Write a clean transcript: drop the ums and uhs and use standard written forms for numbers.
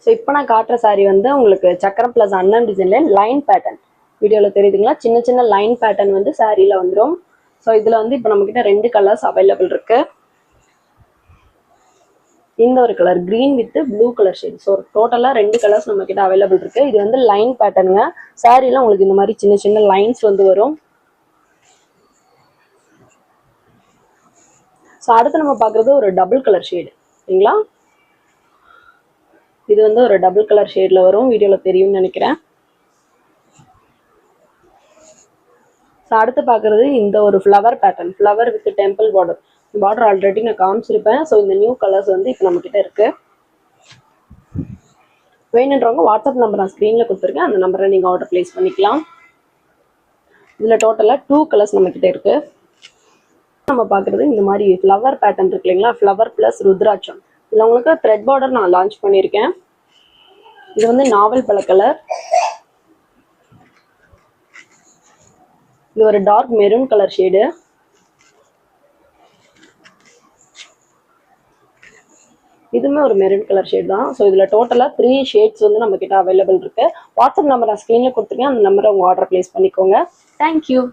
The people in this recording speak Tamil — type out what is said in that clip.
ஸோ இப்போ நான் காட்டுற saree வந்து உங்களுக்கு சக்கரம் ப்ளஸ் அண்ணன் டிசைனில் லைன் பேட்டர்ன் வீடியோவில் தெரியுதுங்களா, சின்ன சின்ன லைன் பேட்டர்ன் வந்து சாரியில் வந்துடும். ஸோ இதில் வந்து இப்போ நம்மக்கிட்ட 2 கலர்ஸ் அவைலபிள் இருக்கு. இந்த ஒரு colour green with blue colour shade. So டோட்டலாக 2 கலர்ஸ் நம்மக்கிட்ட அவைலபிள் இருக்கு. இது வந்து லைன் பேட்டர்னுங்க. சாரியில் உங்களுக்கு இந்த மாதிரி சின்ன சின்ன லைன்ஸ் வந்து வரும். ஸோ அடுத்து நம்ம பார்க்குறது ஒரு டபுள் கலர் ஷேடு சரிங்களா. இது வந்து ஒரு டபுள் கலர் ஷேட்ல வரும், வீடியோவில் தெரியும்னு நினைக்கிறேன். ஸோ அடுத்து பார்க்குறது இந்த ஒரு flower pattern, flower with temple border. Border already நான் காமிச்சிருப்பேன். ஸோ இந்த நியூ கலர்ஸ் வந்து இப்போ நம்மக்கிட்ட இருக்கு. வேணுன்றவங்க வாட்ஸ்அப் நம்பர் நான் ஸ்க்ரீனில் கொடுத்துருக்கேன், அந்த நம்பரை நீங்கள் ஆர்டர் ப்ளேஸ் பண்ணிக்கலாம். இதில் டோட்டலாக 2 கலர்ஸ் நம்மக்கிட்ட இருக்கு. நம்ம பார்க்குறது இந்த மாதிரி ஃப்ளவர் பேட்டர்ன் இருக்கு இல்லைங்களா, ஃப்ளவர் ப்ளஸ் ருத்ராட்சம். இதில் உங்களுக்கு த்ரெட் பார்டர் நான் லான்ச் பண்ணியிருக்கேன். இது வந்து நாவல் பழ கலர். இது ஒரு டார்க் மெரூன் கலர் ஷேடு. இதுவுமே ஒரு மெரூன் கலர் ஷேட் தான். ஸோ இதில் டோட்டலாக 3 ஷேட்ஸ் வந்து நம்ம கிட்ட அவைலபிள் இருக்கு. வாட்ஸ்அப் நம்பர் நான் ஸ்க்ரீனில் கொடுத்துருக்கேன், அந்த நம்பரை உங்கள் ஆர்டர் ப்ளேஸ் பண்ணிக்கோங்க. தேங்க்யூ.